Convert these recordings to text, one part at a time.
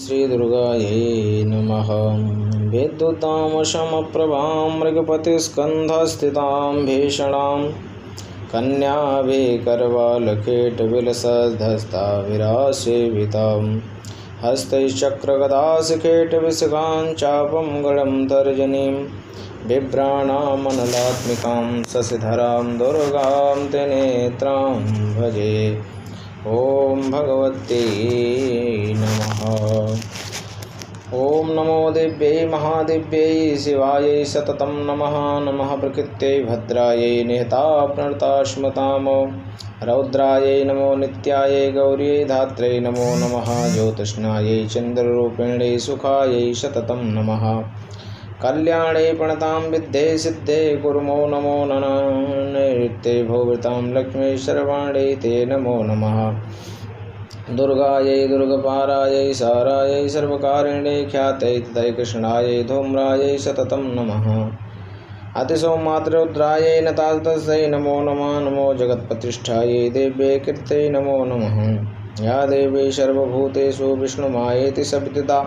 श्रीदुर्गायै नमः। विद्युतां समप्रभां मृगपतिस्कन्धस्थितां भीषणां कन्याभिकरवालकेटविलसद्धस्ताविरासेवितां हस्तैश्चक्रगदाशिखेटविशकां चापं गलं तर्जनीं बिभ्राणामनलात्मिकां शशिधरां दुर्गां त्रिनेत्रां भजे। ॐ भगवत्यै नमः। ॐ नमो दिव्यै महादिव्यै शिवायै सततं नमः। नमः प्रकृत्यै भद्रायै निहताप्नर्ताश्मतां रौद्रायै नमो नित्यायै गौर्यै धात्र्यै नमो नमः। ज्योतिष्णायै चन्द्ररूपिण्यै सुखायै सततं नमः। कल्याणे प्रणतां विद्ये सिद्धे गुरुमो नमो नमः। नैऋत्ये भोवृतां लक्ष्मी सर्वाण्यै ते नमो नमः। दुर्गायै दुर्गपारायै सारायै सर्वकारिण्यै ख्यात्यै तथै कृष्णायै धूम्रायै सततं नमः। अतिसौमात्ररुद्रायै नतास्तस्यै नमो नमः। नमो जगत्प्रतिष्ठायै देव्यै कीर्त्यै नमो नमः। या देवी सर्वभूतेषु विष्णुमायेति सविदिता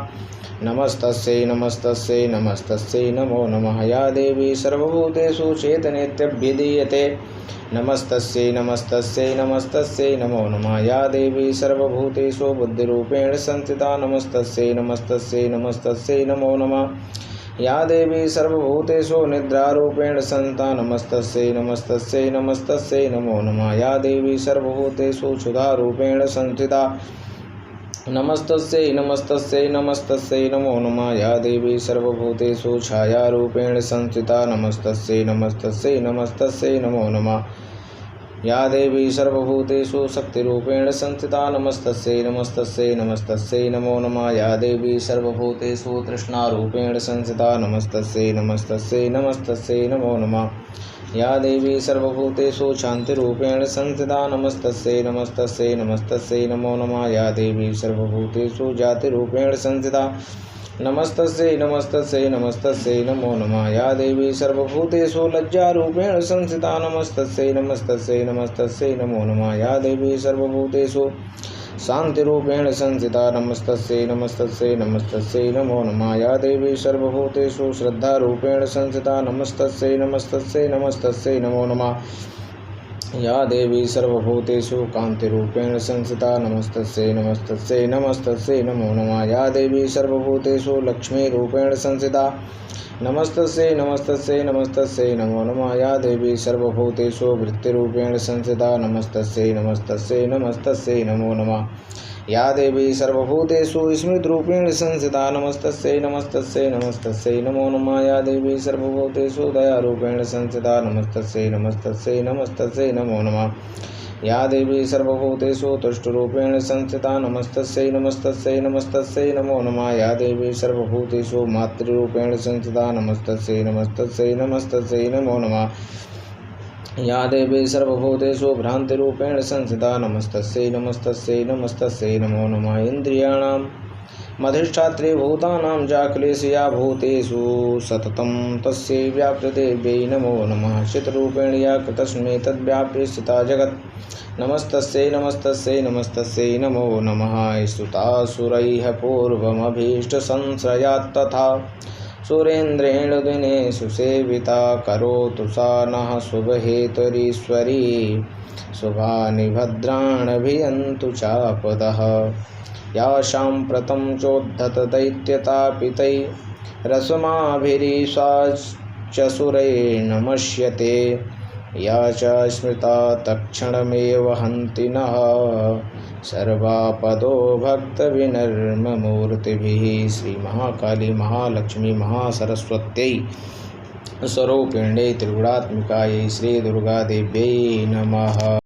नमस्तस्यै नमस्तस्यै नमस्तस्यै नमो नमः। या देवी सर्वभूतेषु चेतनेत्यभिधीयते नमस्तस्यै नमस्तस्यै नमस्तस्यै नमो नमः। या देवी सर्वभूतेषु बुद्धिरूपेण संस्थिता नमस्तस्यै नमस्तस्यै नमस्तस्यै नमो नमः। या देवी सर्वभूतेषु निद्रारूपेण संस्थिता नमस्तस्यै नमस्तस्यै नमस्तस्यै नमो नमः। या देवी सर्वभूतेषु क्षुधारूपेण संस्थिता नमस्तस्यै नमस्तस्यै नमस्तस्यै नमो नमः। या देवी सर्वभूतेषु छायारूपेण संस्थिता नमस्तस्यै नमस्तस्यै नमस्तस्यै नमो नमः। या देवी सर्वभूतेषु शक्तिरूपेण संस्थिता नमस्तस्यै नमस्तस्यै नमस्तस्यै नमो नमः। या देवी सर्वभूतेषु तृष्णारूपेण संस्थिता नमस्तस्यै नमस्तस्यै नमस्तस्यै नमो नमः। या देवी सर्वभूतेषु शान्तिरूपेण संस्थिता नमस्तस्यै नमस्तस्यै नमस्तस्यै नमो नमः। या देवी सर्वभूतेषु जातिरूपेण संस्थिता नमस्तस्यै नमस्तस्यै नमस्तस्यै नमो नमः। या देवी सर्वभूतेषु लज्जारूपेण संस्थिता नमस्तस्यै नमस्तस्यै नमस्तस्यै नमो नमः। या देवी सर्वभूतेषु शान्तिरूपेण संस्थिता नमस्तस्यै नमस्तस्यै नमस्तस्यै नमो नमः। या देवी सर्वभूतेषु श्रद्धारूपेण संस्थिता नमस्तस्यै नमस्तस्यै नमस्तस्यै नमो नमः। या देवी सर्वभूतेषु कान्तिरूपेण संस्थिता नमस्तस्यै नमस्तस्यै नमस्तस्यै नमो नमः। या देवी सर्वभूतेषु लक्ष्मीरूपेण संस्थिता नमस्तस्यै नमस्तस्यै नमस्तस्यै नमो नमः। या देवी सर्वभूतेषु वृत्तिरूपेण संस्थिता नमस्तस्यै नमस्तस्यै नमस्तस्यै नमो नमः। या देवी सर्वभूतेषु स्मृतिरूपेण संस्थिता नमस्तस्यै नमस्तस्यै नमस्तस्यै नमो नमः। या देवी सर्वभूतेषु दयारूपेण संस्थिता नमस्तस्यै नमस्तस्यै नमस्तस्यै नमो नमः। या देवी सर्वभूतेषु तुष्टरूपेण संस्थिता नमस्तस्यै नमस्तस्यै नमस्तस्यै नमो नमः। या देवी सर्वभूतेषु मातृरूपेण संस्थिता नमस्तस्यै नमस्तस्यै नमस्तस्यै नमो नमः। या देवी सर्वभूतेषु भ्रान्तिरूपेण संस्थिता नमस्तस्यै नमस्तस्यै नमस्तस्यै नमो नमः। इन्द्रियाणां मधिष्ठात्री भूतानां चाखिलेशया भूतेषु सततं तस्यै व्याप्तदेव्यै नमो नमः। चित्रूपेण या कृतस्मै तद्व्याप्य स्थिता जगत् नमस्तस्यै नमस्तस्यै नमस्तस्यै नमो नमः। स्तुतासुरैः पूर्वमभीष्टसंश्रयात् तथा सुरेन्द्रेण दिने सुसेविता करोतु सा नः शुभहेतुरीश्वरी शुभानि भद्राण्यभियन्तु चापदः। या साम्प्रतं चोद्धत दैत्यतापितैरसमाभिरीशा च सुरैः नमस्यते। या च स्मृता तत्क्षणमेव हन्ति नः सर्वापदो भक्तविनर्ममूर्तिभिः। श्रीमहाकाली महालक्ष्मी महासरस्वत्यै स्वरूपिण्यै त्रिगुणात्मिकायै श्रीदुर्गादेव्यै नमः।